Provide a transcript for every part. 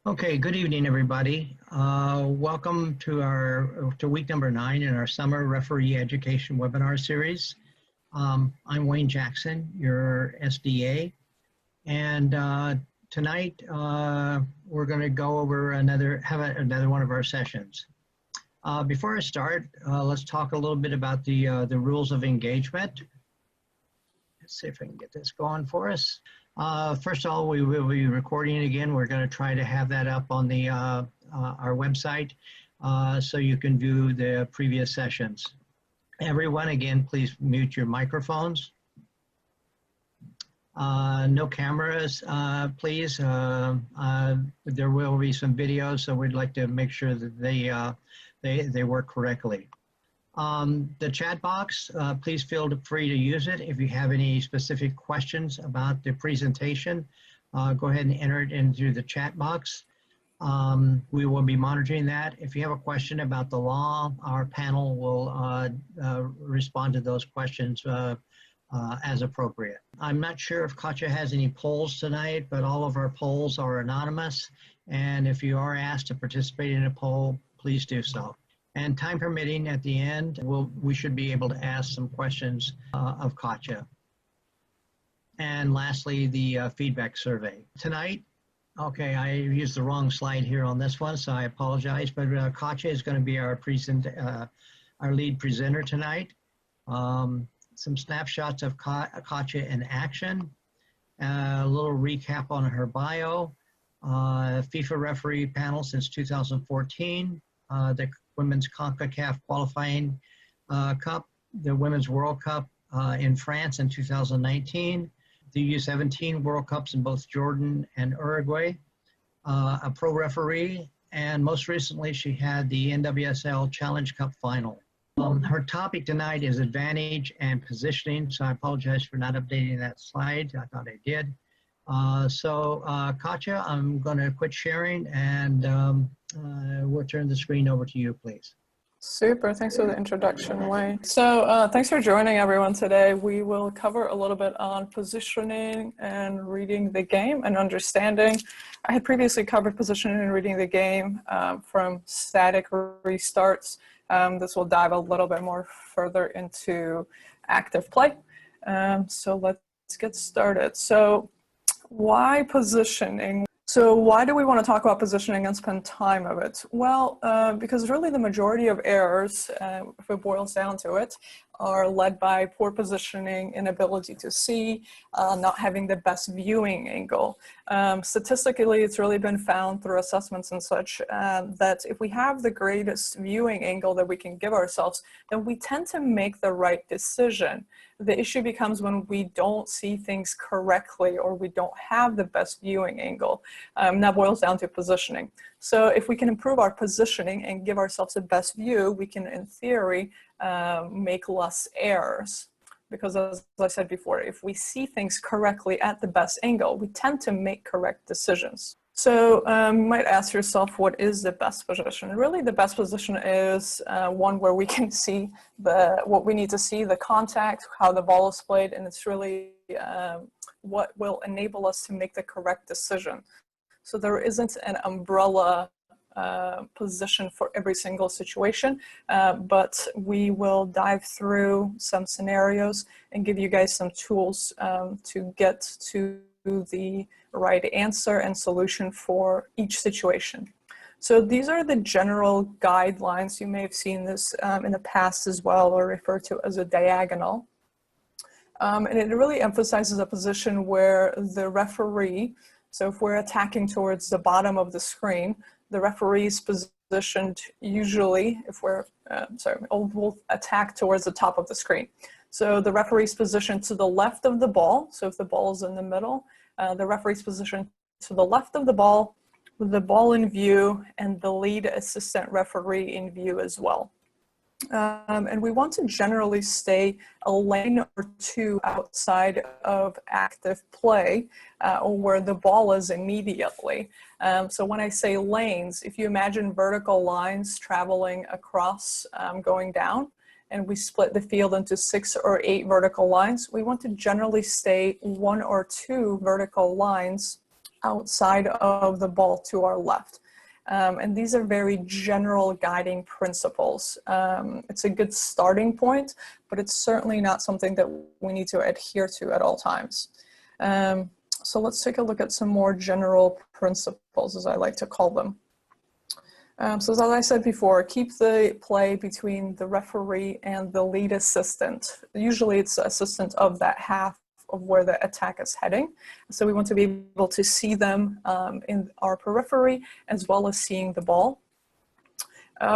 Okay, good evening, everybody. Welcome to week number 9 in our summer referee education webinar series. I'm Wayne Jackson, your SDA, and tonight we're going to go over another one of our sessions. Before I start, let's talk a little bit about the rules of engagement. Let's see if I can get this going for us. First of all, we will be recording again. We're going to try to have that up on the our website so you can view the previous sessions. Everyone, again, please mute your microphones. No cameras, please. There will be some videos, so we'd like to make sure that they work correctly. The chat box, please feel free to use it. If you have any specific questions about the presentation, go ahead and enter it into the chat box. We will be monitoring that. If you have a question about the law, our panel will respond to those questions as appropriate. I'm not sure if Katja has any polls tonight, but all of our polls are anonymous. And if you are asked to participate in a poll, please do so. And time permitting, at the end, we should be able to ask some questions of Katja. And lastly, the feedback survey. Tonight, okay, I used the wrong slide here on this one, so I apologize, but Katja is going to be our lead presenter tonight. Some snapshots of Katja in action, a little recap on her bio, FIFA referee panel since 2014, the Women's CONCACAF qualifying cup, the Women's World Cup in France in 2019, the U17 World Cups in both Jordan and Uruguay, a pro referee, and most recently she had the NWSL Challenge Cup final. Her topic tonight is advantage and positioning, so I apologize for not updating that slide. I thought I did. Katja, I'm going to quit sharing and we'll turn the screen over to you, please. Super, thanks for the introduction, Wayne. So thanks for joining everyone today. We will cover a little bit on positioning and reading the game and understanding. I had previously covered positioning and reading the game from static restarts. This will dive a little bit more further into active play. So let's get started. So why positioning? So why do we want to talk about positioning and spend time of it? Well, because really the majority of errors, if it boils down to it, are led by poor positioning, inability to see, not having the best viewing angle. Statistically, it's really been found through assessments and such that if we have the greatest viewing angle that we can give ourselves, then we tend to make the right decision. The issue becomes when we don't see things correctly or we don't have the best viewing angle. That boils down to positioning. So if we can improve our positioning and give ourselves the best view, we can, in theory, make less errors. Because as I said before, if we see things correctly at the best angle, we tend to make correct decisions. So you might ask yourself, what is the best position? Really, the best position is one where we can see what we need to see, the contact, how the ball is played, and it's really what will enable us to make the correct decision. So there isn't an umbrella position for every single situation, but we will dive through some scenarios and give you guys some tools to get to the right answer and solution for each situation. So these are the general guidelines. You may have seen this in the past as well, or referred to as a diagonal. And it really emphasizes a position where the referee, so if we're attacking towards the bottom of the screen, the referee is positioned usually, if we're, we'll attack towards the top of the screen. So the referee is positioned to the left of the ball. So if the ball is in the middle, the referee is positioned to the left of the ball, with the ball in view and the lead assistant referee in view as well. And we want to generally stay a lane or two outside of active play or where the ball is immediately. So when I say lanes, if you imagine vertical lines traveling across going down, and we split the field into 6 or 8 vertical lines, we want to generally stay 1 or 2 vertical lines outside of the ball to our left. And these are very general guiding principles. It's a good starting point, but it's certainly not something that we need to adhere to at all times. So let's take a look at some more general principles, as I like to call them. So as I said before, keep the play between the referee and the lead assistant. Usually it's the assistant of that half of where the attack is heading. So we want to be able to see them in our periphery as well as seeing the ball.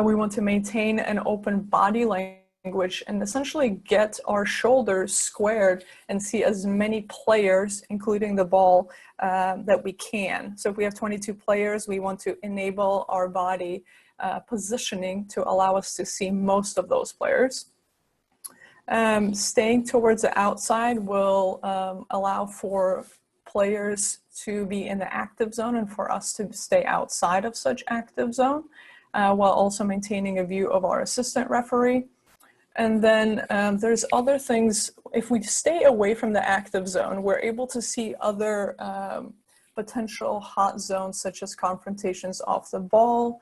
We want to maintain an open body language and essentially get our shoulders squared and see as many players, including the ball, that we can. So if we have 22 players, we want to enable our body positioning to allow us to see most of those players. Staying towards the outside will allow for players to be in the active zone and for us to stay outside of such active zone, while also maintaining a view of our assistant referee. And then there's other things. If we stay away from the active zone, we're able to see other potential hot zones, such as confrontations off the ball,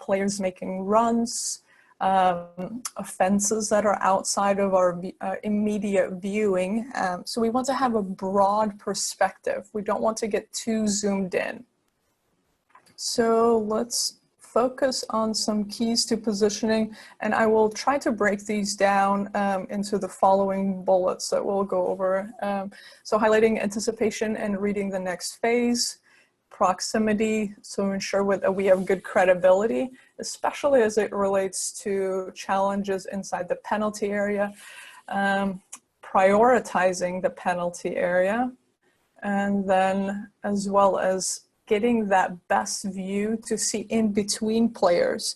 players making runs, offenses that are outside of our immediate viewing. So we want to have a broad perspective. We don't want to get too zoomed in. So let's focus on some keys to positioning, and I will try to break these down into the following bullets that we'll go over. So highlighting anticipation and reading the next phase, proximity, so ensure that we have good credibility, especially as it relates to challenges inside the penalty area, prioritizing the penalty area, and then as well as getting that best view to see in between players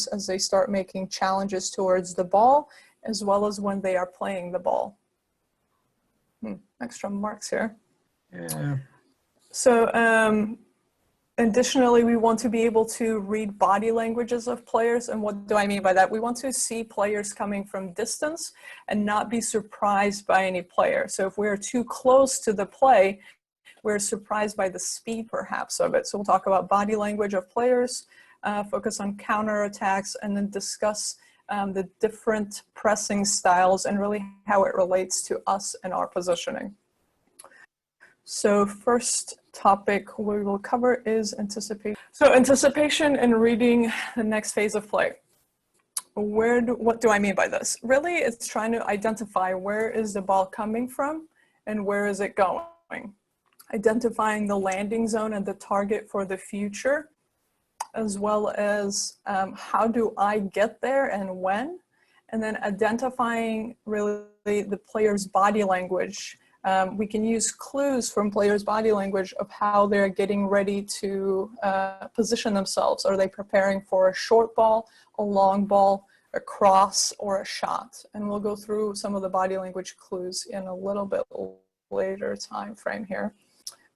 as they start making challenges towards the ball, as well as when they are playing the ball. Extra marks here. Yeah. So additionally, we want to be able to read body languages of players. And what do I mean by that? We want to see players coming from distance and not be surprised by any player. So if we're too close to the play, we're surprised by the speed perhaps of it. So we'll talk about body language of players, focus on counterattacks, and then discuss the different pressing styles and really how it relates to us and our positioning. So first topic we will cover is anticipation. So anticipation and reading the next phase of play. What do I mean by this? Really, it's trying to identify where is the ball coming from and where is it going. Identifying the landing zone and the target for the future, as well as how do I get there and when, and then identifying really the player's body language. We can use clues from players' body language of how they're getting ready to position themselves. Are they preparing for a short ball, a long ball, a cross, or a shot? And we'll go through some of the body language clues in a little bit later time frame here.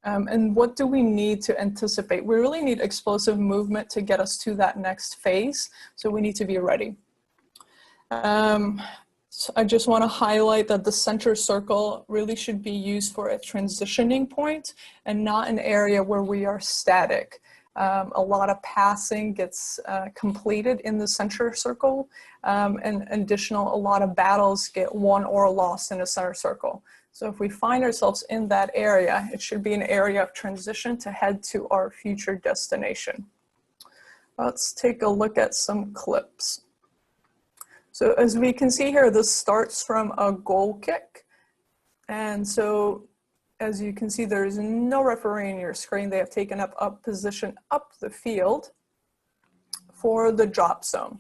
And what do we need to anticipate? We really need explosive movement to get us to that next phase. So we need to be ready. So I just want to highlight that the center circle really should be used for a transitioning point and not an area where we are static. A lot of passing gets completed in the center circle, and a lot of battles get won or lost in the center circle. So if we find ourselves in that area, it should be an area of transition to head to our future destination. Let's take a look at some clips. So as we can see here, this starts from a goal kick. And so as you can see, there is no referee in your screen. They have taken up a position up the field for the drop zone.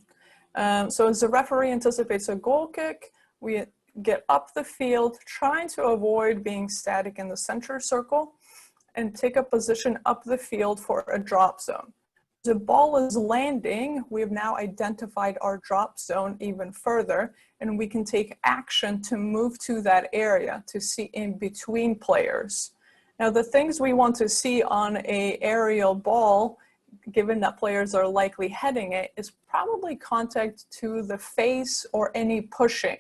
So as the referee anticipates a goal kick, we get up the field, trying to avoid being static in the center circle, and take a position up the field for a drop zone. The ball is landing, we have now identified our drop zone even further, and we can take action to move to that area to see in between players. Now, the things we want to see on an aerial ball, given that players are likely heading it, is probably contact to the face or any pushing.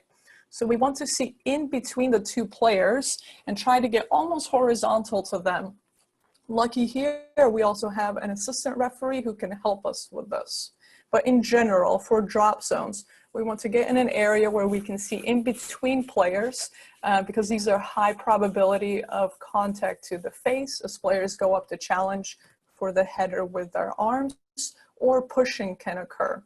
So we want to see in between the two players and try to get almost horizontal to them. Lucky here, we also have an assistant referee who can help us with this. But in general, for drop zones, we want to get in an area where we can see in between players because these are high probability of contact to the face as players go up to challenge for the header with their arms, or pushing can occur.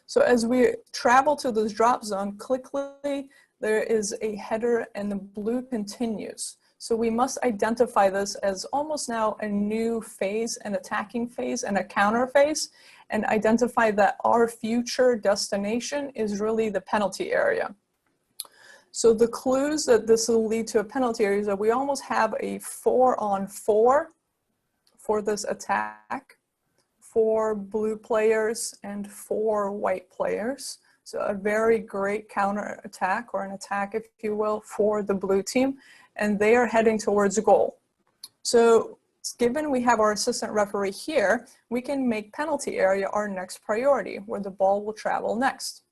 So as we travel to this drop zone, quickly there is a header and the blue continues. So we must identify this as almost now a new phase, an attacking phase and a counter phase, and identify that our future destination is really the penalty area. So the clues that this will lead to a penalty area is that we almost have a 4-on-4 for this attack, 4 blue players and 4 white players. So a very great counter attack, or an attack, if you will, for the blue team. And they are heading towards a goal. So given we have our assistant referee here, we can make penalty area our next priority, where the ball will travel next.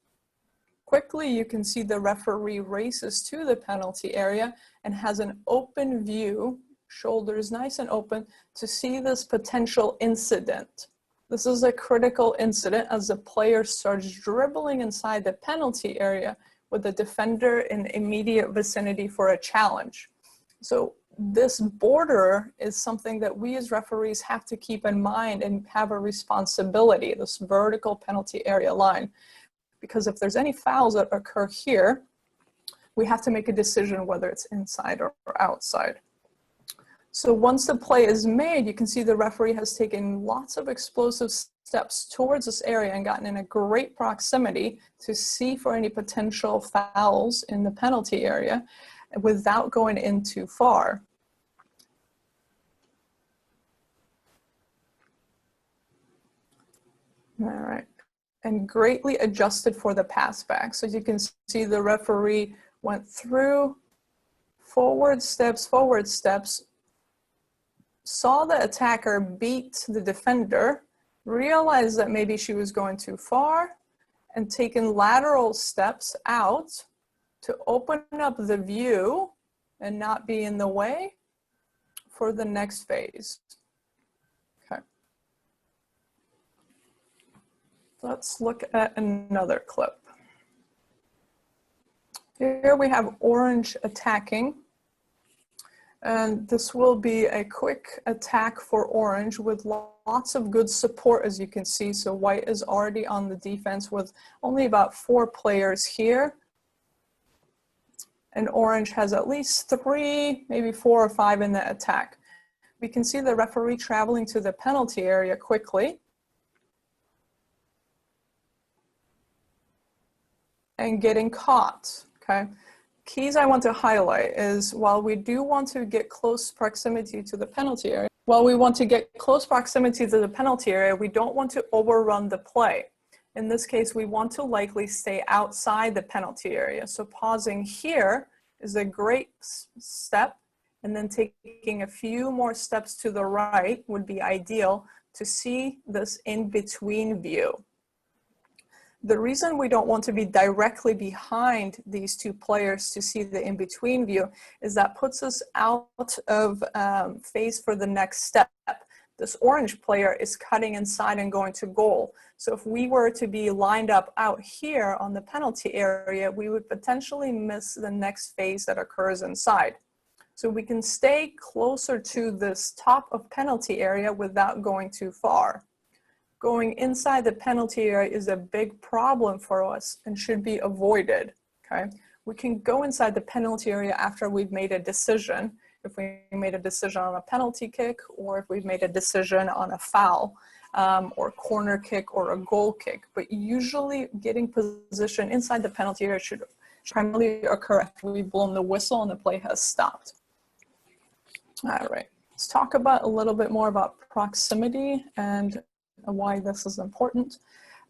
Quickly, you can see the referee races to the penalty area and has an open view, shoulders nice and open, to see this potential incident. This is a critical incident as the player starts dribbling inside the penalty area with the defender in immediate vicinity for a challenge. So this border is something that we as referees have to keep in mind and have a responsibility, this vertical penalty area line. Because if there's any fouls that occur here, we have to make a decision whether it's inside or outside. So once the play is made, you can see the referee has taken lots of explosive steps towards this area and gotten in a great proximity to see for any potential fouls in the penalty area without going in too far. All right, and greatly adjusted for the pass back. So as you can see, the referee went through forward steps, saw the attacker beat the defender, realized that maybe she was going too far, and taken lateral steps out to open up the view and not be in the way for the next phase. Okay. Let's look at another clip. Here we have orange attacking. And this will be a quick attack for orange with lots of good support, as you can see. So white is already on the defense with only about 4 players here. And orange has at least 3, maybe 4 or 5 in the attack. We can see the referee traveling to the penalty area quickly. And getting caught, okay? Keys I want to highlight is while we do want to get close proximity to the penalty area, we don't want to overrun the play. In this case, we want to likely stay outside the penalty area. So pausing here is a great step, and then taking a few more steps to the right would be ideal to see this in-between view. The reason we don't want to be directly behind these 2 players to see the in-between view is that puts us out of phase for the next step. This orange player is cutting inside and going to goal. So if we were to be lined up out here on the penalty area, we would potentially miss the next phase that occurs inside. So we can stay closer to this top of penalty area without going too far. Going inside the penalty area is a big problem for us and should be avoided, okay? We can go inside the penalty area after we've made a decision, if we made a decision on a penalty kick, or if we've made a decision on a foul, or corner kick or a goal kick. But usually getting position inside the penalty area should primarily occur after we've blown the whistle and the play has stopped. All right, let's talk about a little bit more about proximity and why this is important.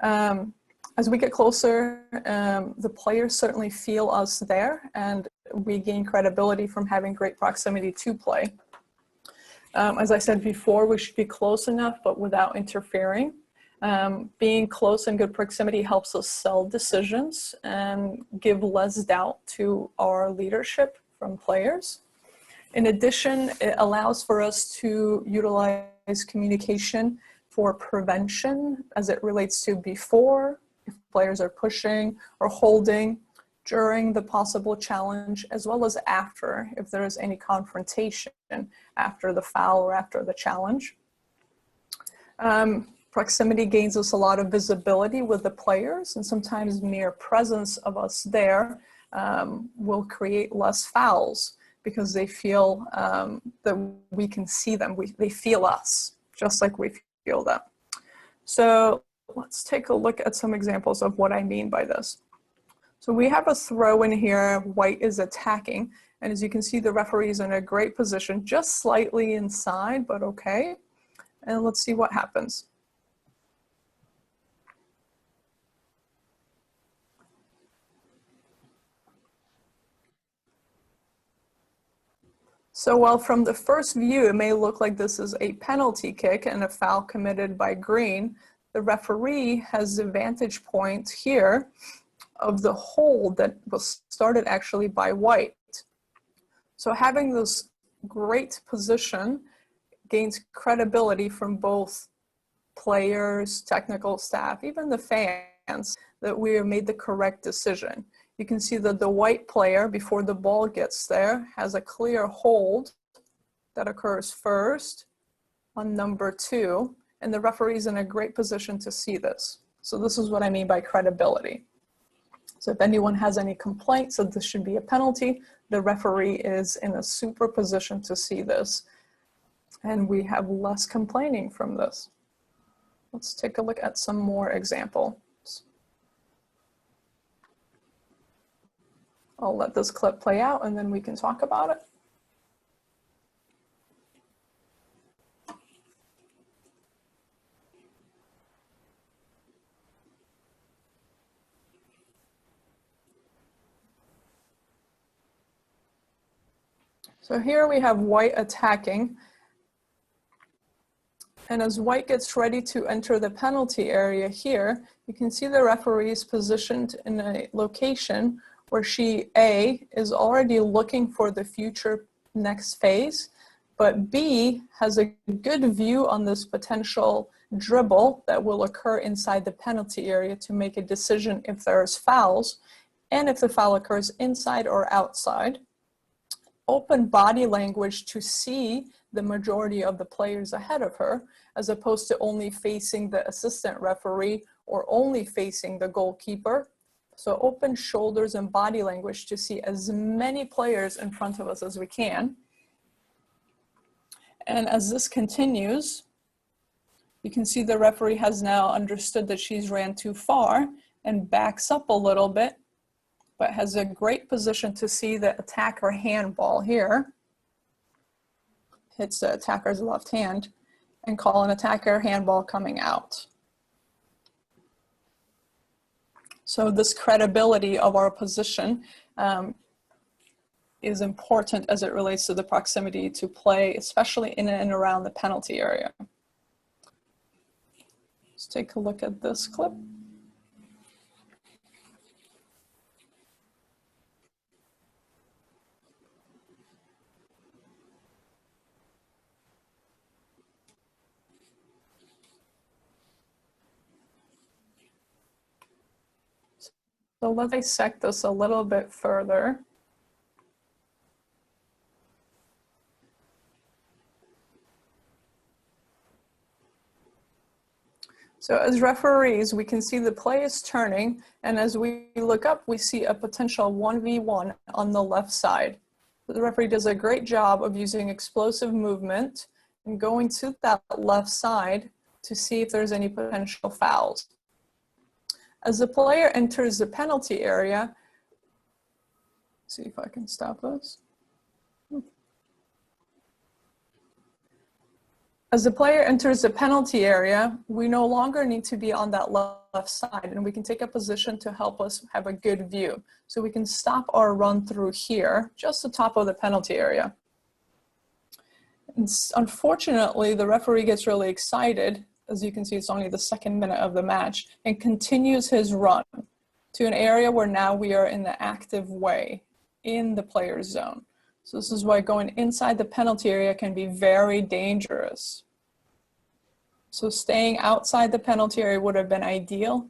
As we get closer, the players certainly feel us there, and we gain credibility from having great proximity to play. As I said before, we should be close enough, but without interfering. Being close and good proximity helps us sell decisions and give less doubt to our leadership from players. In addition, it allows for us to utilize communication for prevention as it relates to before, if players are pushing or holding, during the possible challenge, as well as after, if there is any confrontation after the foul or after the challenge. Proximity gains us a lot of visibility with the players, and sometimes mere presence of us there will create less fouls because they feel that we can see them. They feel us, just like we feel them. So let's take a look at some examples of what I mean by this. So we have a throw in here, white is attacking, and as you can see, the referee is in a great position, just slightly inside, but okay. And let's see what happens. So while from the first view, it may look like this is a penalty kick and a foul committed by green, the referee has the vantage point here of the hold that was started actually by white. So having this great position gains credibility from both players, technical staff, even the fans, that we have made the correct decision. You can see that the white player, before the ball gets there, has a clear hold that occurs first on number 2, and the referee is in a great position to see this. So this is what I mean by credibility. So if anyone has any complaints that this should be a penalty, the referee is in a super position to see this. And we have less complaining from this. Let's take a look at some more examples. I'll let this clip play out and then we can talk about it. So here we have white attacking. And as white gets ready to enter the penalty area here, you can see the referee is positioned in a location where she, A, is already looking for the future next phase, but B, has a good view on this potential dribble that will occur inside the penalty area to make a decision if there's fouls, and if the foul occurs inside or outside. Open body language to see the majority of the players ahead of her, as opposed to only facing the assistant referee or only facing the goalkeeper. So open shoulders and body language to see as many players in front of us as we can. And as this continues, you can see the referee has now understood that she's ran too far and backs up a little bit, but has a great position to see the attacker handball here. Hits the attacker's left hand and call an attacker handball coming out. So this credibility of our position is important as it relates to the proximity to play, especially in and around the penalty area. Let's take a look at this clip. So let's dissect this a little bit further. So as referees, we can see the play is turning, and as we look up, we see a potential 1v1 on the left side. The referee does a great job of using explosive movement and going to that left side to see if there's any potential fouls. As the player enters the penalty area, see if I can stop this. As the player enters the penalty area, we no longer need to be on that left side, and we can take a position to help us have a good view. So we can stop our run through here, just the top of the penalty area. And unfortunately, the referee gets really excited. As you can see, it's only the second minute of the match, and continues his run to an area where now we are in the active way in the player's zone. So this is why going inside the penalty area can be very dangerous. So staying outside the penalty area would have been ideal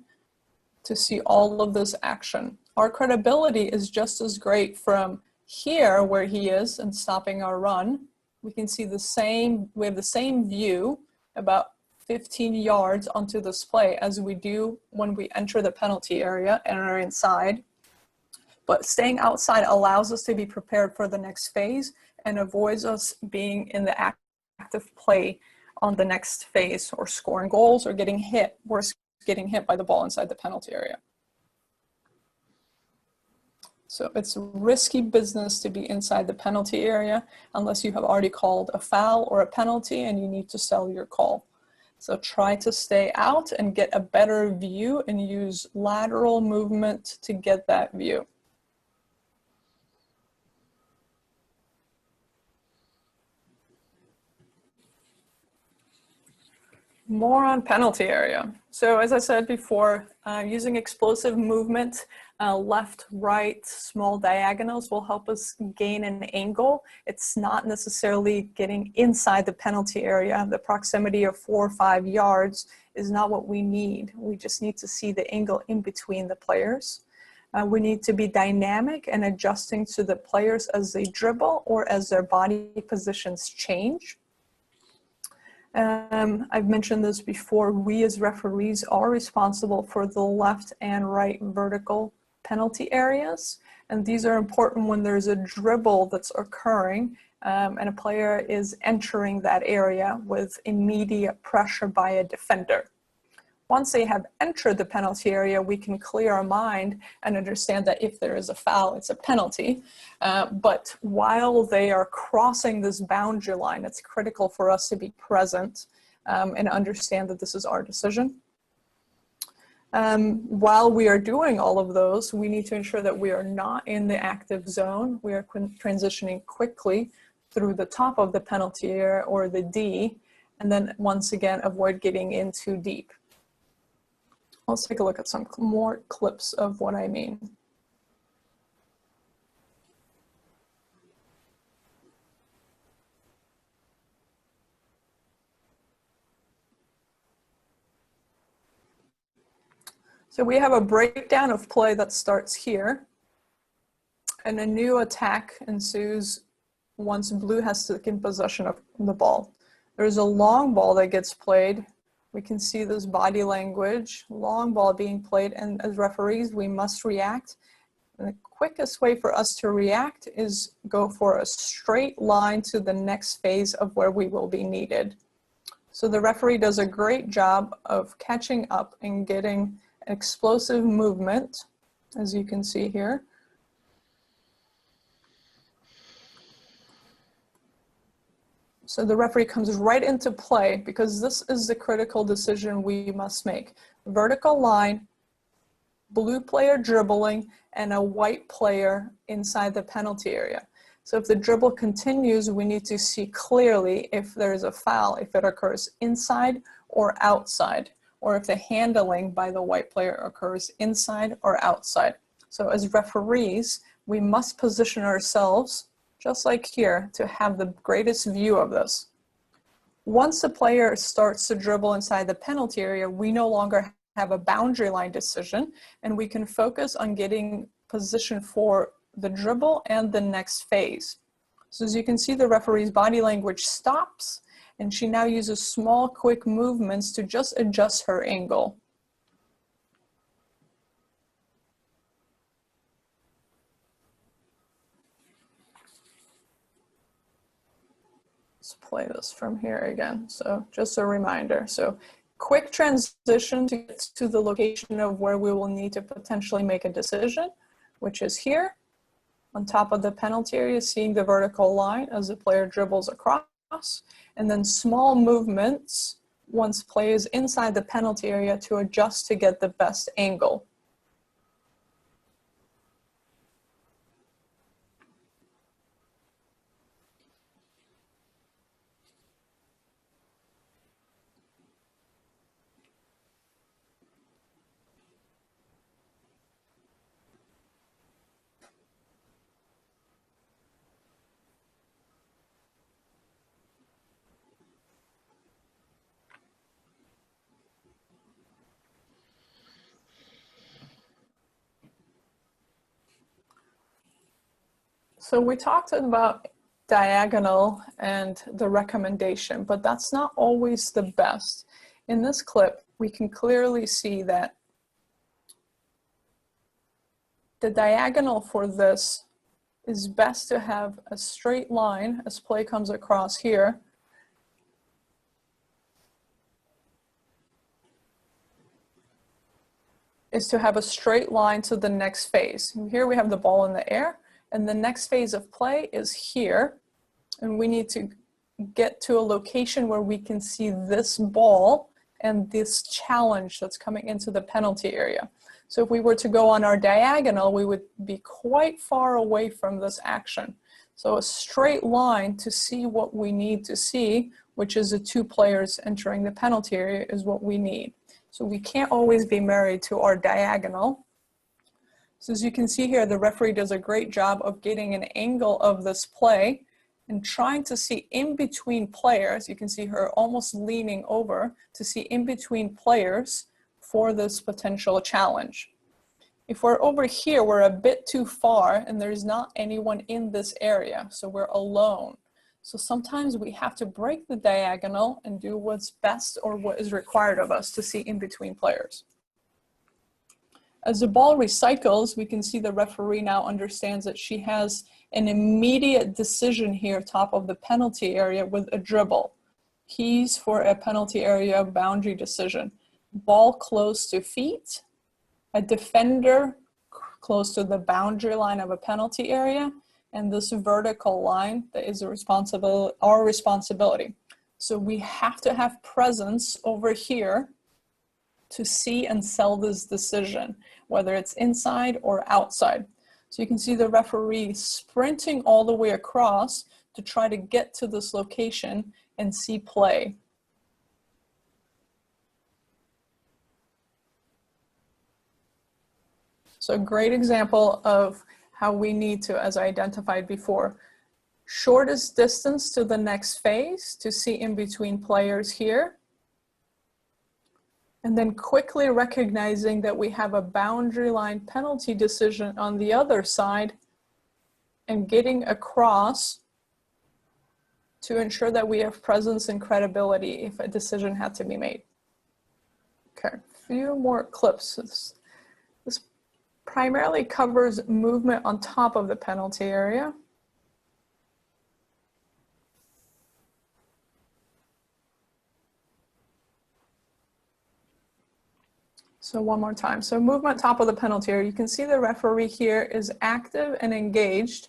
to see all of this action. Our credibility is just as great from here where he is and stopping our run. We can see we have the same view about 15 yards onto this play as we do when we enter the penalty area and are inside. But staying outside allows us to be prepared for the next phase and avoids us being in the active play on the next phase or scoring goals or getting hit, worse, getting hit by the ball inside the penalty area. So it's risky business to be inside the penalty area unless you have already called a foul or a penalty and you need to sell your call. So try to stay out and get a better view and use lateral movement to get that view. More on penalty area. So as I said before, using explosive movement, left, right, small diagonals will help us gain an angle. It's not necessarily getting inside the penalty area. The proximity of 4 or 5 yards is not what we need. We just need to see the angle in between the players. We need to be dynamic and adjusting to the players as they dribble or as their body positions change. I've mentioned this before, we as referees are responsible for the left and right vertical penalty areas. And these are important when there's a dribble that's occurring and a player is entering that area with immediate pressure by a defender. Once they have entered the penalty area, we can clear our mind and understand that if there is a foul, it's a penalty. But while they are crossing this boundary line, it's critical for us to be present and understand that this is our decision. While we are doing all of those, we need to ensure that we are not in the active zone. We are transitioning quickly through the top of the penalty area or the D, and then once again, avoid getting in too deep. Let's take a look at some more clips of what I mean. So we have a breakdown of play that starts here, and a new attack ensues once blue has taken possession of the ball. There's a long ball that gets played. We can see this body language, long ball being played, and as referees, we must react. And the quickest way for us to react is go for a straight line to the next phase of where we will be needed. So the referee does a great job of catching up and getting an explosive movement, as you can see here. So the referee comes right into play because this is the critical decision we must make. Vertical line, blue player dribbling, and a white player inside the penalty area. So if the dribble continues, we need to see clearly if there is a foul, if it occurs inside or outside, or if the handling by the white player occurs inside or outside. So as referees, we must position ourselves just like here, to have the greatest view of this. Once the player starts to dribble inside the penalty area, we no longer have a boundary line decision, and we can focus on getting position for the dribble and the next phase. So as you can see, the referee's body language stops, and she now uses small, quick movements to just adjust her angle. Let's play this from here again. So just a reminder. So quick transition to get to the location of where we will need to potentially make a decision, which is here on top of the penalty area, seeing the vertical line as the player dribbles across, and then small movements once play is inside the penalty area to adjust to get the best angle. So we talked about diagonal and the recommendation, but that's not always the best. In this clip, we can clearly see that the diagonal for this is best to have a straight line as play comes across here. Is to have a straight line to the next phase. And here we have the ball in the air, and the next phase of play is here. And we need to get to a location where we can see this ball and this challenge that's coming into the penalty area. So if we were to go on our diagonal, we would be quite far away from this action. So a straight line to see what we need to see, which is the two players entering the penalty area, is what we need. So we can't always be married to our diagonal. So as you can see here, the referee does a great job of getting an angle of this play and trying to see in between players. You can see her almost leaning over to see in between players for this potential challenge. If we're over here, we're a bit too far and there's not anyone in this area, so we're alone. So sometimes we have to break the diagonal and do what's best or what is required of us to see in between players. As the ball recycles, we can see the referee now understands that she has an immediate decision here top of the penalty area with a dribble. Keys for a penalty area boundary decision. Ball close to feet, a defender close to the boundary line of a penalty area, and this vertical line that is our responsibility. So we have to have presence over here to see and sell this decision, whether it's inside or outside. So you can see the referee sprinting all the way across to try to get to this location and see play. So a great example of how we need to, as I identified before, shortest distance to the next phase to see in between players here. And then quickly recognizing that we have a boundary line penalty decision on the other side and getting across to ensure that we have presence and credibility if a decision had to be made. Okay, a few more clips. This primarily covers movement on top of the penalty area. So one more time. So movement top of the penalty area. You can see the referee here is active and engaged.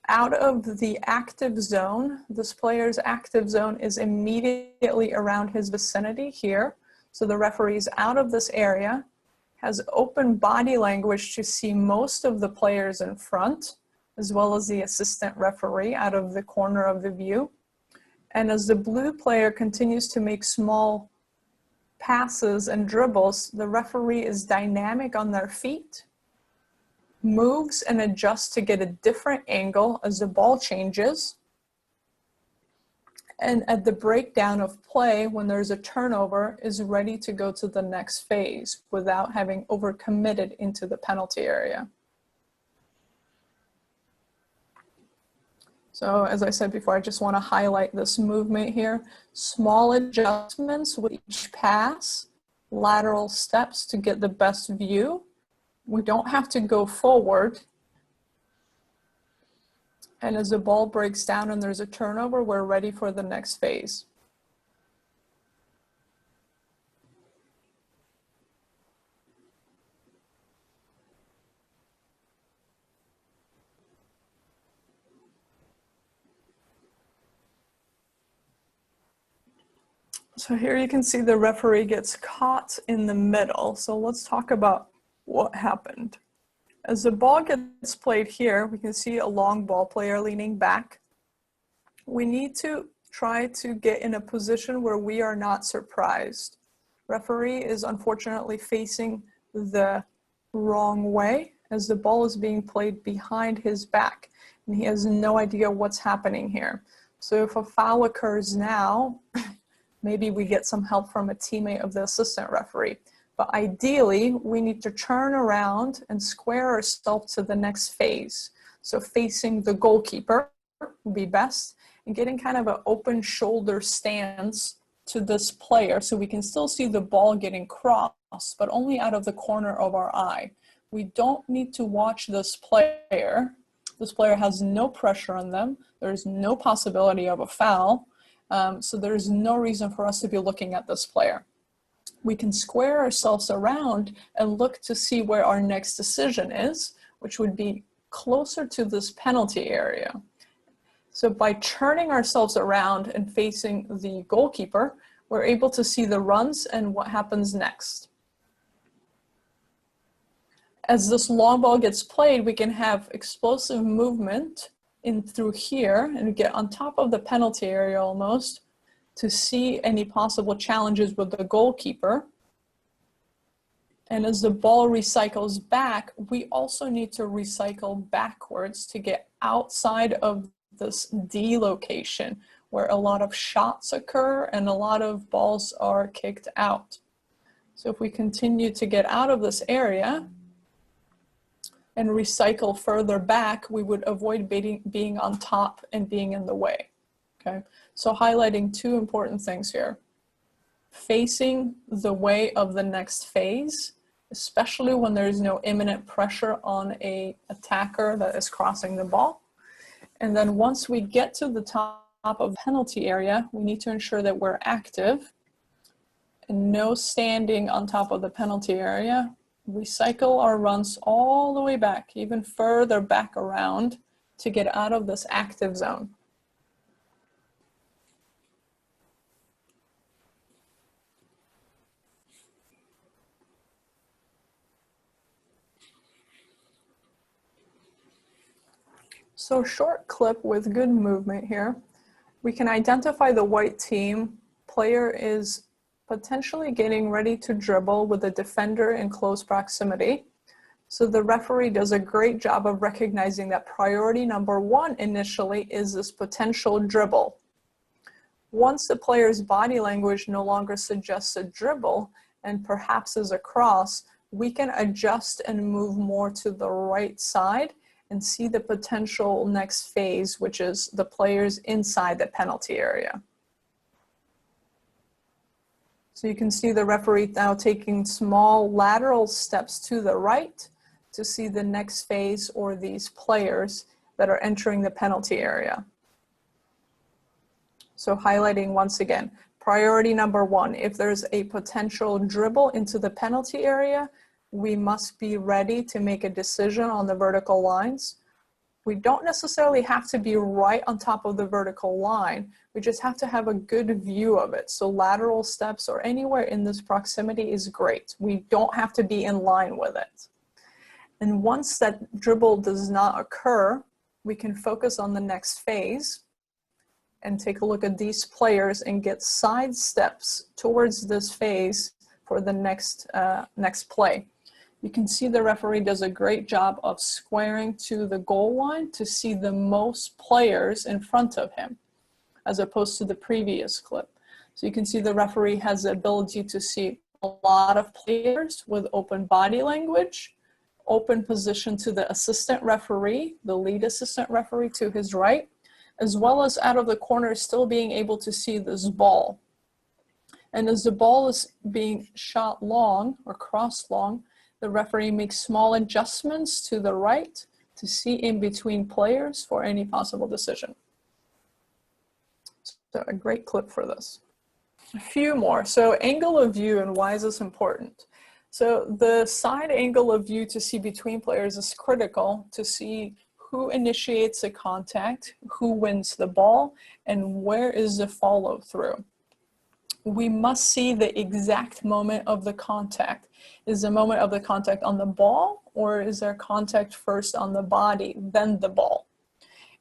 Out of the active zone, this player's active zone is immediately around his vicinity here. So the referee is out of this area, has open body language to see most of the players in front, as well as the assistant referee out of the corner of the view. And as the blue player continues to make small passes and dribbles, the referee is dynamic on their feet, moves and adjusts to get a different angle as the ball changes. And at the breakdown of play, when there's a turnover, is ready to go to the next phase without having overcommitted into the penalty area. So as I said before, I just want to highlight this movement here. Small adjustments with each pass, lateral steps to get the best view. We don't have to go forward. And as the ball breaks down and there's a turnover, we're ready for the next phase. So here you can see the referee gets caught in the middle. So let's talk about what happened. As the ball gets played here, we can see a long ball player leaning back. We need to try to get in a position where we are not surprised. Referee is unfortunately facing the wrong way as the ball is being played behind his back, and he has no idea what's happening here. So if a foul occurs now, maybe we get some help from a teammate of the assistant referee. But ideally, we need to turn around and square ourselves to the next phase. So facing the goalkeeper would be best, and getting kind of an open shoulder stance to this player so we can still see the ball getting crossed, but only out of the corner of our eye. We don't need to watch this player. This player has no pressure on them. There's no possibility of a foul. So there's no reason for us to be looking at this player. We can square ourselves around and look to see where our next decision is, which would be closer to this penalty area. So by turning ourselves around and facing the goalkeeper, we're able to see the runs and what happens next. As this long ball gets played, we can have explosive movement in through here and get on top of the penalty area almost to see any possible challenges with the goalkeeper. And as the ball recycles back, we also need to recycle backwards to get outside of this D location where a lot of shots occur and a lot of balls are kicked out. So if we continue to get out of this area and recycle further back, we would avoid being on top and being in the way. Okay, so highlighting two important things here. Facing the way of the next phase, especially when there's no imminent pressure on an attacker that is crossing the ball. And then once we get to the top of the penalty area, we need to ensure that we're active and no standing on top of the penalty area. Recycle our runs all the way back, even further back around to get out of this active zone. So short clip with good movement here. We can identify the white team. Player is potentially getting ready to dribble with a defender in close proximity. So the referee does a great job of recognizing that priority number one initially is this potential dribble. Once the player's body language no longer suggests a dribble and perhaps is a cross, we can adjust and move more to the right side and see the potential next phase, which is the players inside the penalty area. So you can see the referee now taking small lateral steps to the right to see the next phase or these players that are entering the penalty area. So highlighting once again, priority number one, if there's a potential dribble into the penalty area, we must be ready to make a decision on the vertical lines. We don't necessarily have to be right on top of the vertical line. We just have to have a good view of it. So lateral steps or anywhere in this proximity is great. We don't have to be in line with it. And once that dribble does not occur, we can focus on the next phase and take a look at these players and get side steps towards this phase for the next play. You can see the referee does a great job of squaring to the goal line to see the most players in front of him, as opposed to the previous clip. So you can see the referee has the ability to see a lot of players with open body language, open position to the assistant referee, the lead assistant referee to his right, as well as out of the corner still being able to see this ball. And as the ball is being shot long or crossed long, the referee makes small adjustments to the right to see in between players for any possible decision. So a great clip for this. A few more. So angle of view and why is this important? So the side angle of view to see between players is critical to see who initiates a contact, who wins the ball, and where is the follow through. We must see the exact moment of the contact. Is the moment of the contact on the ball, or is there contact first on the body, then the ball?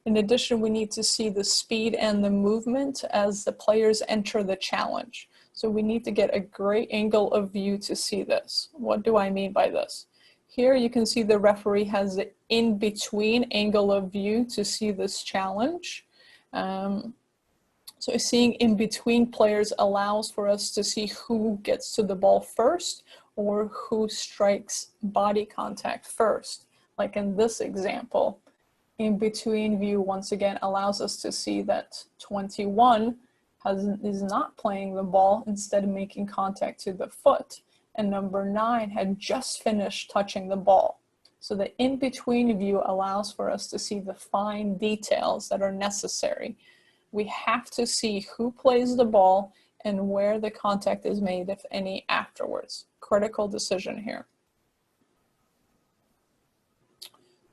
In addition, we need to see the speed and the movement as the players enter the challenge. So we need to get a great angle of view to see this. What do I mean by this? Here you can see the referee has the in-between angle of view to see this challenge. So seeing in between players allows for us to see who gets to the ball first or who strikes body contact first. Like in this example, in between view once again allows us to see that 21 is not playing the ball, instead making contact to the foot, and number 9 had just finished touching the ball. So the in-between view allows for us to see the fine details that are necessary. We have to see who plays the ball and where the contact is made, if any, afterwards. Critical decision here.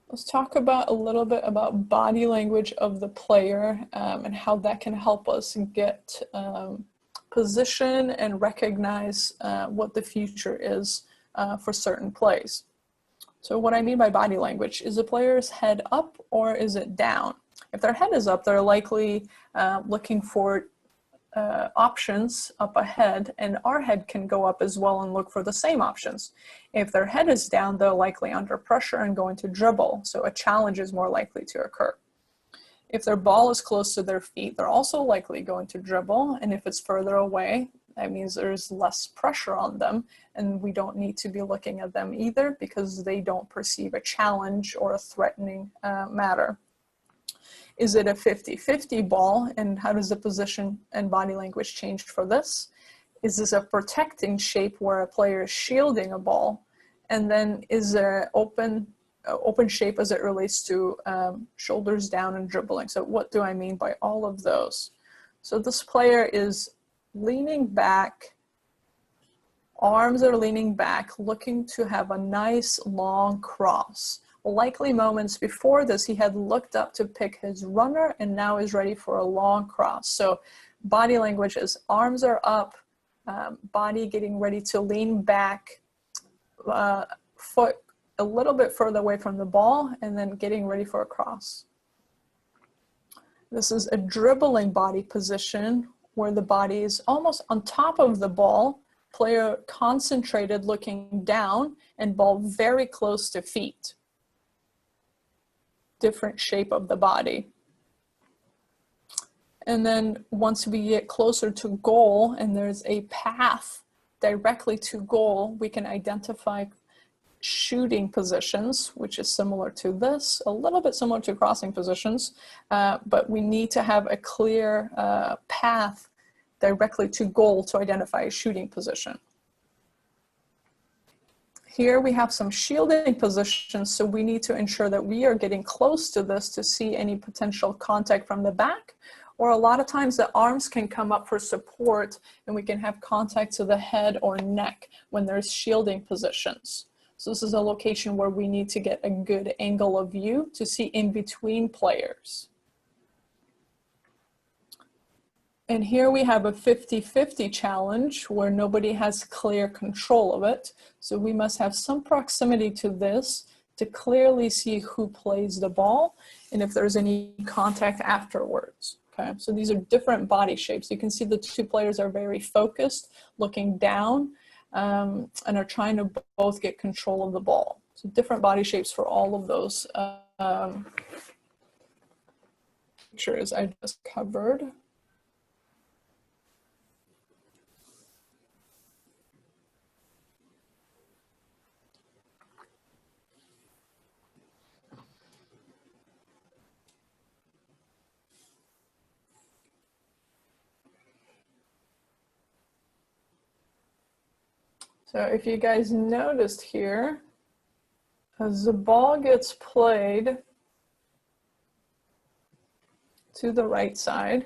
Let's talk about a little bit about body language of the player and how that can help us get position and recognize what the future is for certain plays. So what I mean by body language, is the player's head up or is it down? If their head is up, they're likely looking for options up ahead, and our head can go up as well and look for the same options. If their head is down, they're likely under pressure and going to dribble, so a challenge is more likely to occur. If their ball is close to their feet, they're also likely going to dribble, and if it's further away, that means there's less pressure on them, and we don't need to be looking at them either because they don't perceive a challenge or a threatening matter. Is it a 50-50 ball, and how does the position and body language change for this? Is this a protecting shape where a player is shielding a ball? And then is there open shape as it relates to shoulders down and dribbling? So what do I mean by all of those? So this player is leaning back, arms are leaning back, looking to have a nice long cross. Likely moments before this, he had looked up to pick his runner and now is ready for a long cross. So body language is arms are up, body getting ready to lean back, foot a little bit further away from the ball, and then getting ready for a cross. This is a dribbling body position where the body is almost on top of the ball, player concentrated looking down, and ball very close to feet. Different shape of the body. And then once we get closer to goal and there's a path directly to goal, we can identify shooting positions, which is similar to this, a little bit similar to crossing positions, but we need to have a clear path directly to goal to identify a shooting position. Here we have some shielding positions, so we need to ensure that we are getting close to this to see any potential contact from the back, or a lot of times the arms can come up for support and we can have contact to the head or neck when there's shielding positions. So this is a location where we need to get a good angle of view to see in between players. And here we have a 50-50 challenge where nobody has clear control of it. So we must have some proximity to this to clearly see who plays the ball and if there's any contact afterwards. Okay, so these are different body shapes. You can see the two players are very focused, looking down, and are trying to both get control of the ball. So different body shapes for all of those pictures I just covered. So if you guys noticed here, as the ball gets played to the right side,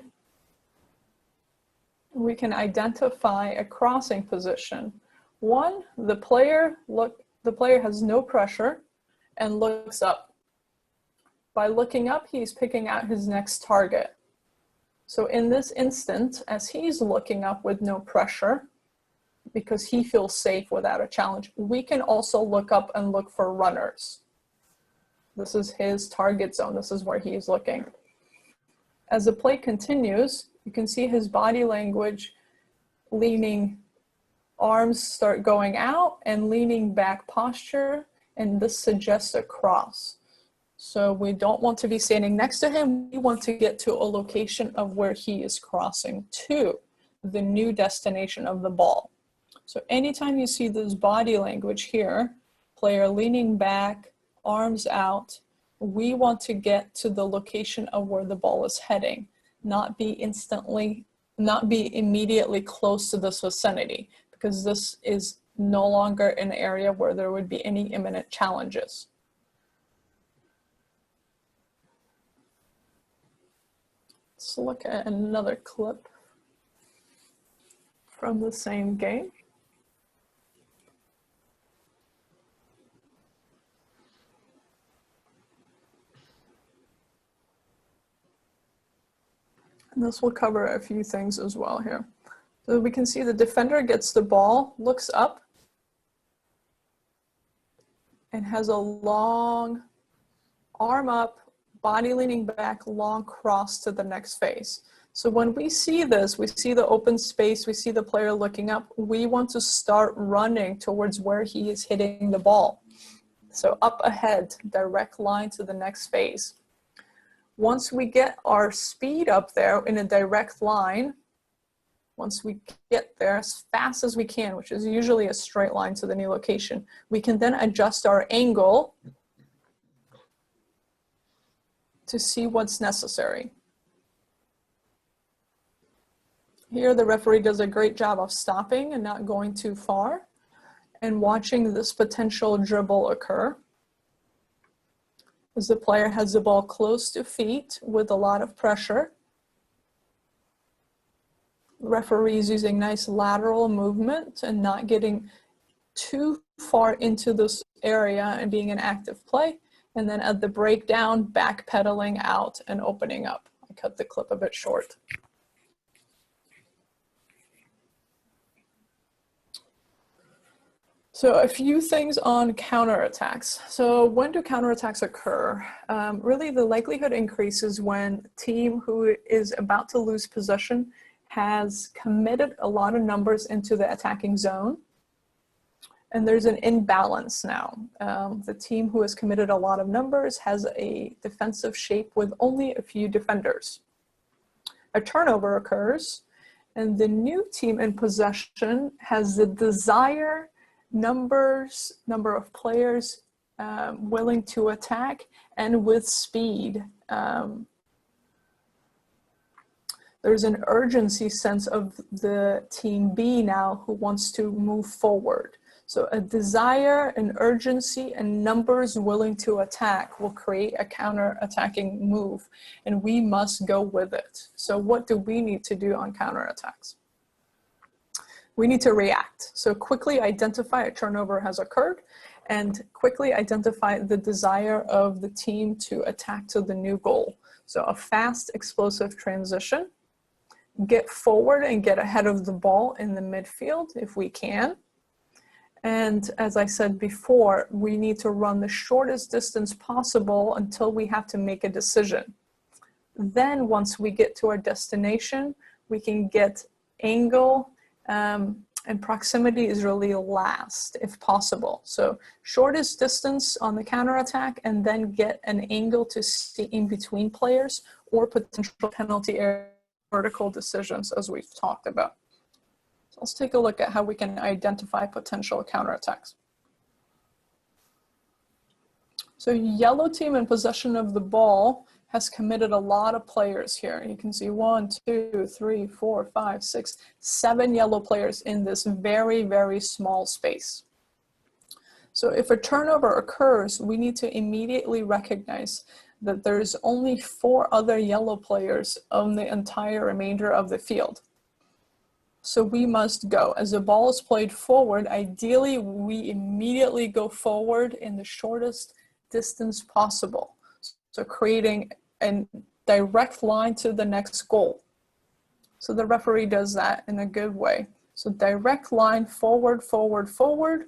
we can identify a crossing position. One, the player has no pressure and looks up. By looking up, he's picking out his next target. So in this instant, as he's looking up with no pressure, because he feels safe without a challenge, we can also look up and look for runners. This is his target zone. This is where he is looking. As the play continues, you can see his body language leaning, arms start going out and leaning back posture, and this suggests a cross. So we don't want to be standing next to him. We want to get to a location of where he is crossing to, the new destination of the ball. So anytime you see this body language here, player leaning back, arms out, we want to get to the location of where the ball is heading, not be immediately close to this vicinity, because this is no longer an area where there would be any imminent challenges. Let's look at another clip from the same game. And this will cover a few things as well here. So we can see the defender gets the ball, looks up, and has a long arm up, body leaning back, long cross to the next phase. So when we see this, we see the open space, we see the player looking up, we want to start running towards where he is hitting the ball. So up ahead, direct line to the next phase. Once we get our speed up there in a direct line, once we get there as fast as we can, which is usually a straight line to the new location, we can then adjust our angle to see what's necessary. Here, the referee does a great job of stopping and not going too far and watching this potential dribble occur. As the player has the ball close to feet with a lot of pressure. The referee is using nice lateral movement and not getting too far into this area and being an active play. And then at the breakdown, backpedaling out and opening up. I cut the clip a bit short. So a few things on counterattacks. So when do counterattacks occur? Really, the likelihood increases when team who is about to lose possession has committed a lot of numbers into the attacking zone. And there's an imbalance now. The team who has committed a lot of numbers has a defensive shape with only a few defenders. A turnover occurs, and the new team in possession has the desired number of players willing to attack and with speed. There's an urgency sense of the team B now who wants to move forward. So a desire, an urgency, and numbers willing to attack will create a counter-attacking move, and we must go with it. So what do we need to do on counterattacks? We need to react. So quickly identify a turnover has occurred and quickly identify the desire of the team to attack to the new goal. So a fast, explosive transition, get forward and get ahead of the ball in the midfield if we can. And as I said before, we need to run the shortest distance possible until we have to make a decision. Then once we get to our destination, we can get angle, and proximity is really last if possible. So shortest distance on the counterattack and then get an angle to see in between players or potential penalty area vertical decisions as we've talked about. So let's take a look at how we can identify potential counterattacks. So yellow team in possession of the ball has committed a lot of players here. You can see 1, 2, 3, 4, 5, 6, 7 yellow players in this very, very small space. So if a turnover occurs, we need to immediately recognize that there's only 4 other yellow players on the entire remainder of the field. So we must go. As the ball is played forward, ideally we immediately go forward in the shortest distance possible. So creating a direct line to the next goal. So the referee does that in a good way. So direct line forward, forward, forward.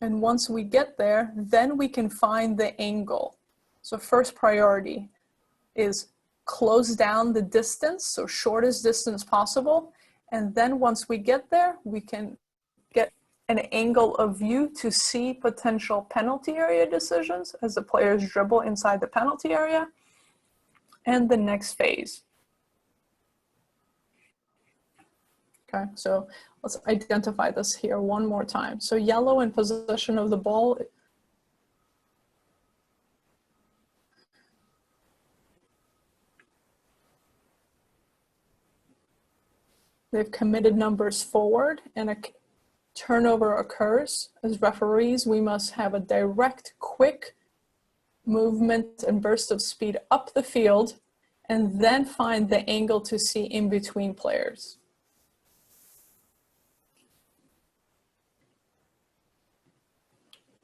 And once we get there, then we can find the angle. So first priority is close down the distance, so shortest distance possible. And then once we get there, we can get an angle of view to see potential penalty area decisions as the players dribble inside the penalty area. And the next phase. Okay, so let's identify this here one more time. So yellow in possession of the ball. They've committed numbers forward and a turnover occurs. As referees, we must have a direct, quick movement and burst of speed up the field and then find the angle to see in between players.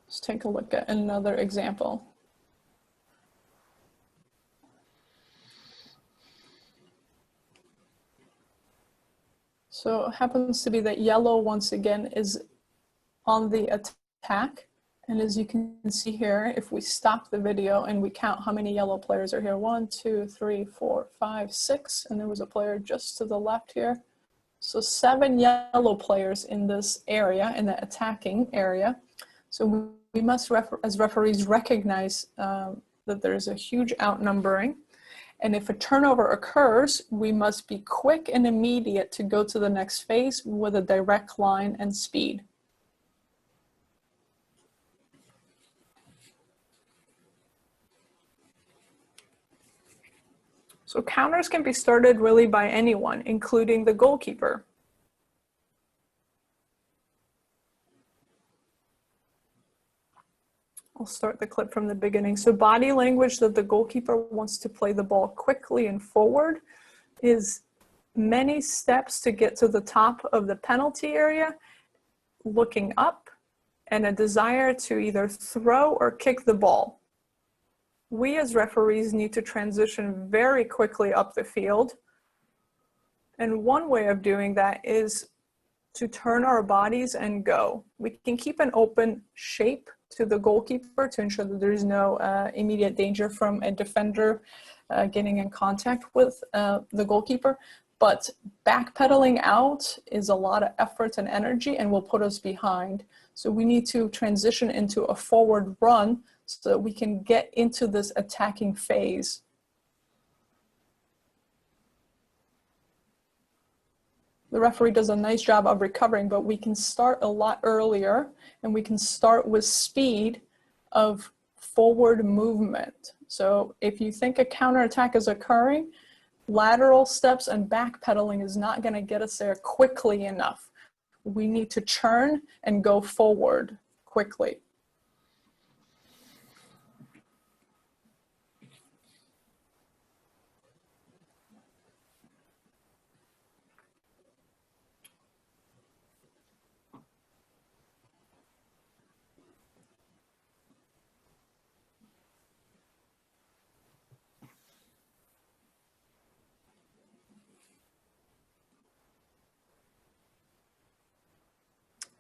Let's take a look at another example. So it happens to be that yellow once again is on the attack. And as you can see here, if we stop the video and we count how many yellow players are here, 1, 2, 3, 4, 5, 6, and there was a player just to the left here. So 7 yellow players in this area, in the attacking area. So we must, as referees, recognize that there's a huge outnumbering. And if a turnover occurs, we must be quick and immediate to go to the next phase with a direct line and speed. So counters can be started really by anyone, including the goalkeeper. I'll start the clip from the beginning. So body language that the goalkeeper wants to play the ball quickly and forward is many steps to get to the top of the penalty area, looking up, and a desire to either throw or kick the ball. We as referees need to transition very quickly up the field. And one way of doing that is to turn our bodies and go. We can keep an open shape to the goalkeeper to ensure that there's no immediate danger from a defender getting in contact with the goalkeeper. But backpedaling out is a lot of effort and energy and will put us behind. So we need to transition into a forward run so that we can get into this attacking phase. The referee does a nice job of recovering, but we can start a lot earlier and we can start with speed of forward movement. So if you think a counterattack is occurring, lateral steps and backpedaling is not going to get us there quickly enough. We need to churn and go forward quickly.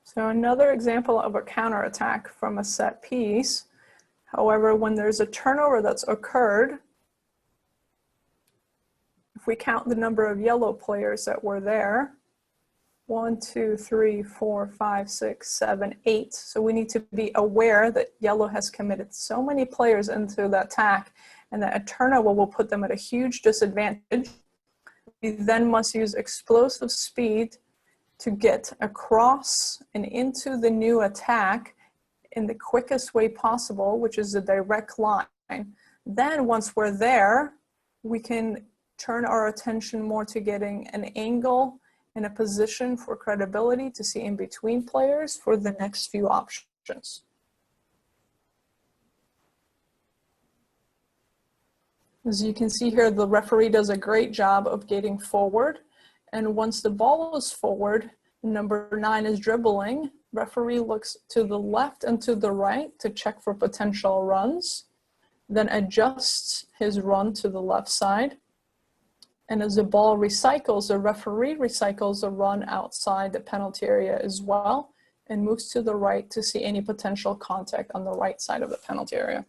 So another example of a counterattack from a set piece. However, when there's a turnover that's occurred, if we count the number of yellow players that were there, 1, 2, 3, 4, 5, 6, 7, 8. So we need to be aware that yellow has committed so many players into the attack and that a turnover will put them at a huge disadvantage. We then must use explosive speed to get across and into the new attack in the quickest way possible, which is a direct line. Then once we're there, we can turn our attention more to getting an angle and a position for credibility to see in between players for the next few options. As you can see here, the referee does a great job of getting forward. And once the ball is forward, number 9 is dribbling. Referee looks to the left and to the right to check for potential runs, then adjusts his run to the left side. And as the ball recycles, the referee recycles the run outside the penalty area as well and moves to the right to see any potential contact on the right side of the penalty area.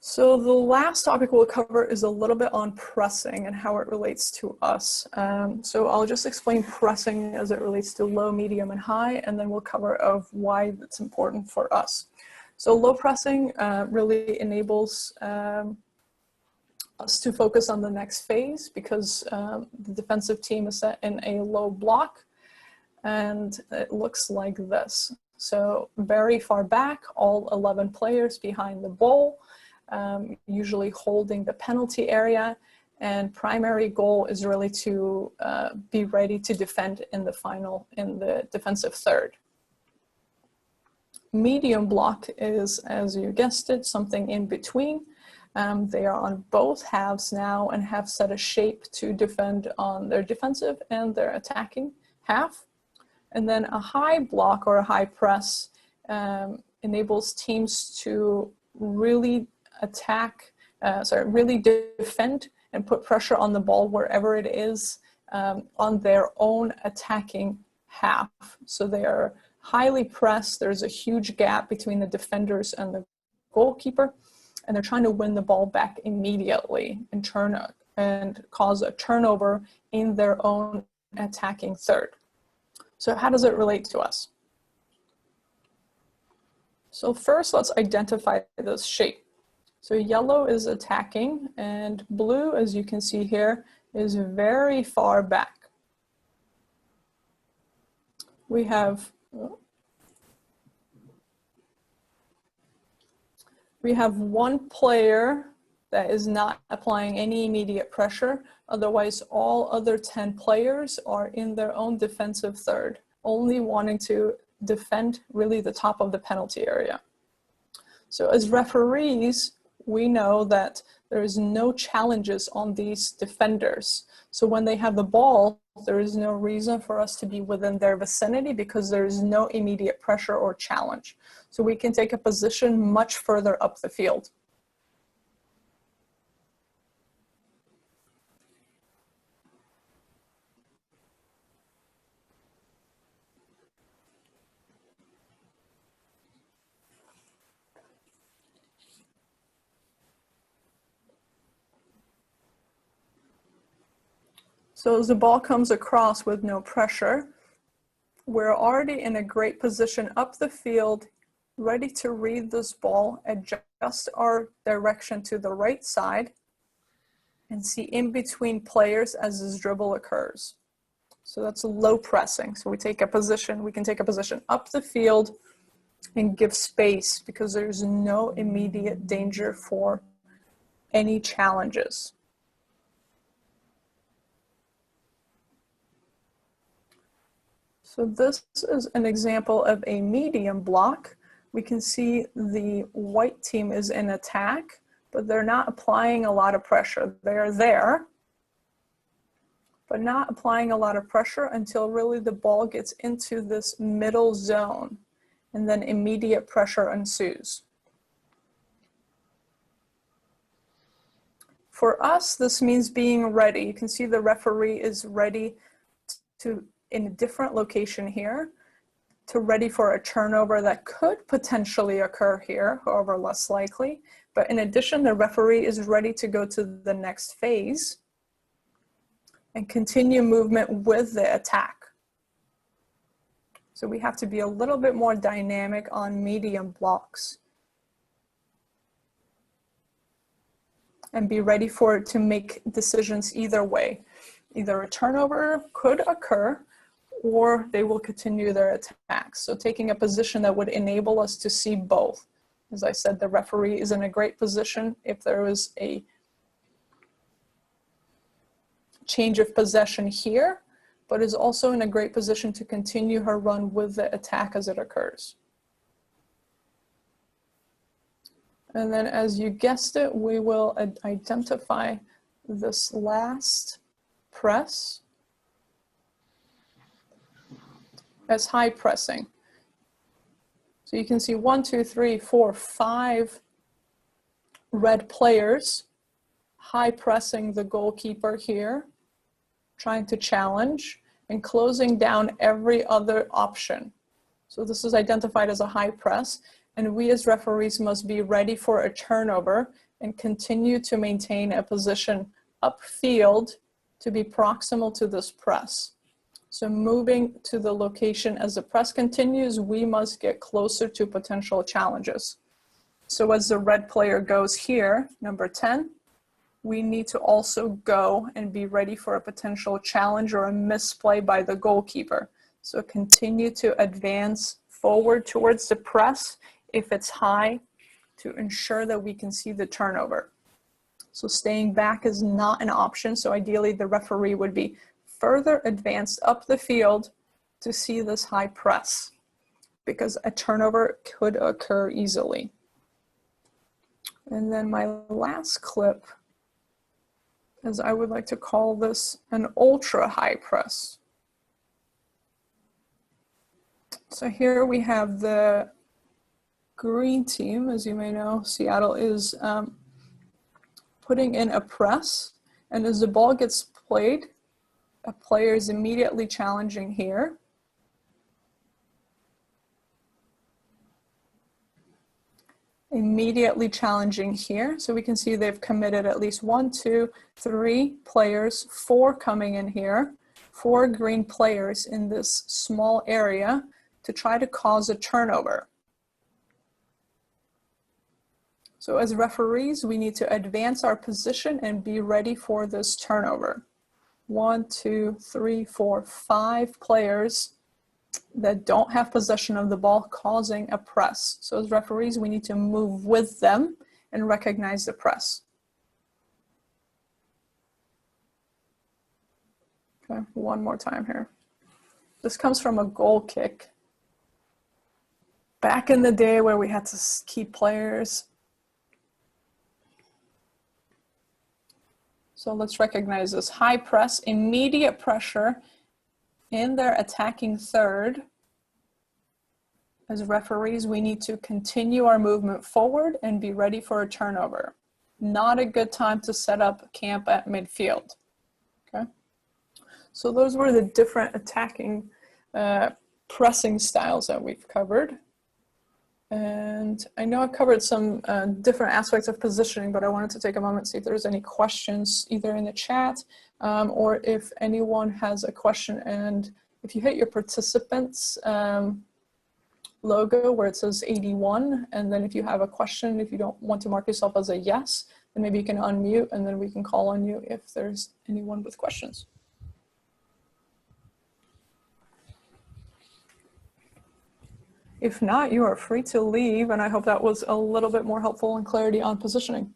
So the last topic we'll cover is a little bit on pressing and how it relates to us. So I'll just explain pressing as it relates to low, medium, and high, and then we'll cover of why it's important for us. So low pressing really enables us to focus on the next phase because the defensive team is set in a low block, and it looks like this. So very far back, all 11 players behind the goal, usually holding the penalty area, and primary goal is really to be ready to defend in the defensive third. Medium block is, as you guessed it, something in between. They are on both halves now and have set a shape to defend on their defensive and their attacking half. And then a high block or a high press enables teams to really really defend and put pressure on the ball wherever it is on their own attacking half. So they are highly pressed. There's a huge gap between the defenders and the goalkeeper, and they're trying to win the ball back immediately and cause a turnover in their own attacking third. So how does it relate to us? So first, let's identify this shape. So yellow is attacking, and blue, as you can see here, is very far back. We have one player that is not applying any immediate pressure. Otherwise, all other 10 players are in their own defensive third, only wanting to defend really the top of the penalty area. So as referees, we know that there is no challenges on these defenders. So when they have the ball, there is no reason for us to be within their vicinity because there is no immediate pressure or challenge. So we can take a position much further up the field. So as the ball comes across with no pressure, we're already in a great position up the field, ready to read this ball, adjust our direction to the right side, and see in between players as this dribble occurs. So that's low pressing. So we can take a position up the field and give space because there's no immediate danger for any challenges. So this is an example of a medium block. We can see the white team is in attack, but they're not applying a lot of pressure. They're there, but not applying a lot of pressure until really the ball gets into this middle zone, and then immediate pressure ensues. For us, this means being ready. You can see the referee is ready to, in a different location here, to ready for a turnover that could potentially occur here, however less likely. But in addition, the referee is ready to go to the next phase and continue movement with the attack. So we have to be a little bit more dynamic on medium blocks and be ready for it to make decisions either way. Either a turnover could occur or they will continue their attacks. So taking a position that would enable us to see both. As I said, the referee is in a great position if there is a change of possession here, but is also in a great position to continue her run with the attack as it occurs. And then, as you guessed it, we will identify this last press as high pressing. So you can see 1, 2, 3, 4, 5 red players high pressing the goalkeeper here, trying to challenge and closing down every other option. So this is identified as a high press, and we as referees must be ready for a turnover and continue to maintain a position upfield to be proximal to this press. So moving to the location as the press continues, we must get closer to potential challenges. So as the red player goes here, number 10, we need to also go and be ready for a potential challenge or a misplay by the goalkeeper. So continue to advance forward towards the press if it's high to ensure that we can see the turnover. So staying back is not an option. So ideally the referee would be further advanced up the field to see this high press, because a turnover could occur easily. And then my last clip is, I would like to call this an ultra high press. So here we have the green team. As you may know, Seattle is putting in a press, and as the ball gets played, a player is immediately challenging here. Immediately challenging here. So we can see they've committed at least 1, 2, 3 players, 4 coming in here, 4 green players in this small area to try to cause a turnover. So as referees, we need to advance our position and be ready for this turnover. 1, 2, 3, 4, 5 players that don't have possession of the ball causing a press. So as referees, we need to move with them and recognize the press. Okay, one more time here. This comes from a goal kick. Back in the day where we had to keep players. So let's recognize this high press, immediate pressure in their attacking third. As referees, we need to continue our movement forward and be ready for a turnover. Not a good time to set up camp at midfield. Okay. So those were the different attacking pressing styles that we've covered. And I know I've covered some different aspects of positioning, but I wanted to take a moment to see if there's any questions either in the chat or if anyone has a question. And if you hit your participants logo where it says 81, and then if you have a question, if you don't want to mark yourself as a yes, then maybe you can unmute and then we can call on you if there's anyone with questions. If not, you are free to leave, and I hope that was a little bit more helpful and clarity on positioning.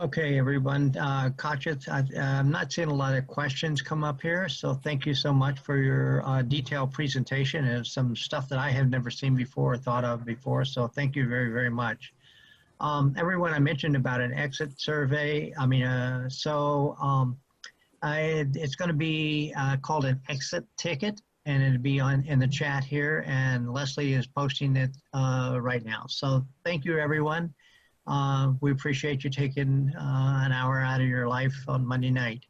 Okay, everyone. Katja, I'm not seeing a lot of questions come up here, so thank you so much for your detailed presentation and some stuff that I have never seen before or thought of before, so thank you very, very much. Everyone, I mentioned about an exit survey. I mean, it's going to be called an exit ticket, and it'll be in the chat here, and Leslie is posting it right now. So thank you, everyone. We appreciate you taking an hour out of your life on Monday night.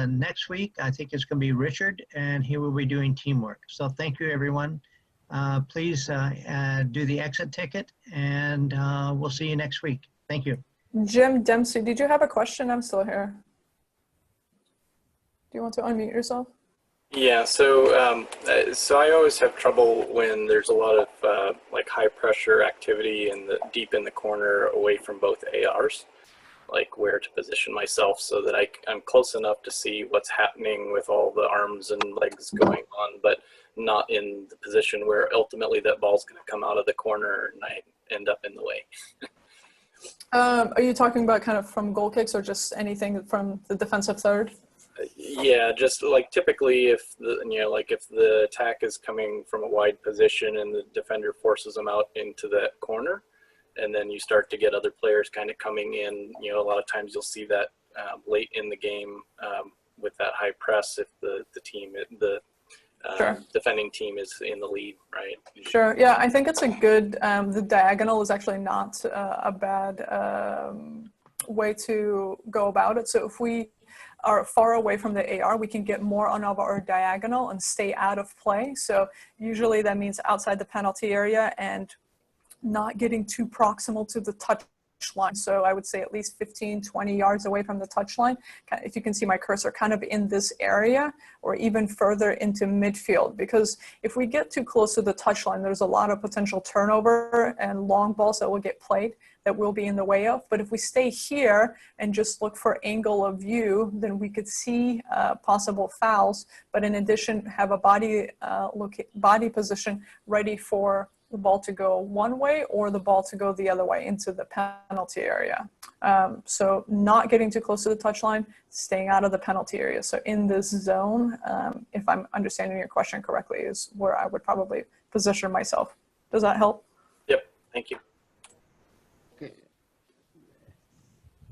Next week, I think it's going to be Richard, and he will be doing teamwork. So thank you, everyone. Please do the exit ticket, and we'll see you next week. Thank you. Jim Dempsey, did you have a question? I'm still here. Do you want to unmute yourself? Yeah, so I always have trouble when there's a lot of like high pressure activity deep in the corner away from both ARs, like where to position myself so that I'm close enough to see what's happening with all the arms and legs going on, but not in the position where ultimately that ball's going to come out of the corner and I end up in the way. Are you talking about kind of from goal kicks or just anything from the defensive third? Yeah, just like typically if the attack is coming from a wide position and the defender forces them out into that corner, and then you start to get other players kind of coming in, a lot of times you'll see that late in the game with that high press if the Sure. defending team is in the lead, right? Sure. Yeah, I think it's a good, the diagonal is actually not a bad way to go about it. So if we are far away from the AR, we can get more on our diagonal and stay out of play. So usually that means outside the penalty area and not getting too proximal to the touch line. So I would say at least 15, 20 yards away from the touch line. If you can see my cursor, kind of in this area or even further into midfield, because if we get too close to the touch line, there's a lot of potential turnover and long balls that will get played that will be in the way of. But if we stay here and just look for angle of view, then we could see possible fouls, but in addition have a body position ready for the ball to go one way or the ball to go the other way into the penalty area. So not getting too close to the touchline, staying out of the penalty area. So in this zone, if I'm understanding your question correctly, is where I would probably position myself. Does that help? Yep, thank you. Okay.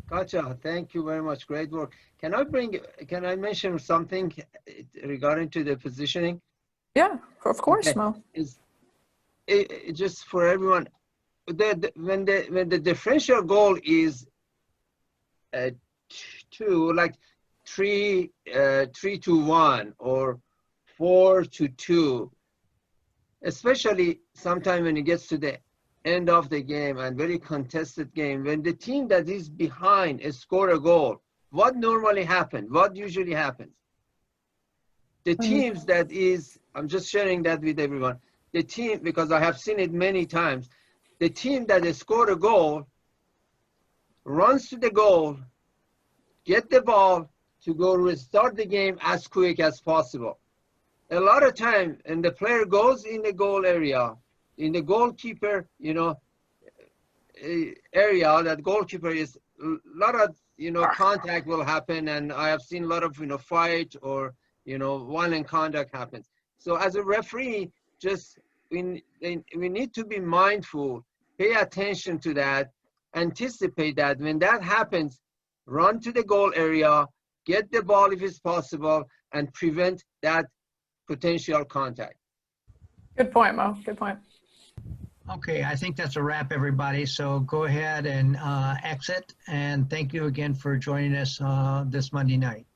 Katja, thank you very much. Great work. Can I mention something regarding to the positioning? Yeah, of course, Okay. Mo. Just for everyone, when the differential goal is 3-1 or 4-2, especially sometime when it gets to the end of the game and very contested game, when the team that is behind score a goal, what normally happens? What usually happens? The teams that is, I'm just sharing that with everyone. The team, because I have seen it many times, the team that has scored a goal runs to the goal, get the ball to go restart the game as quick as possible. A lot of time, and the player goes in the goal area, in the goalkeeper, area, that goalkeeper is a lot of, contact will happen, and I have seen a lot of, fight or, violent conduct happens. So as a referee, just we need to be mindful, pay attention to that, anticipate that. When that happens, run to the goal area, get the ball if it's possible, and prevent that potential contact. Good point, Mo. Good point. Okay, I think that's a wrap, everybody. So go ahead and exit. And thank you again for joining us this Monday night.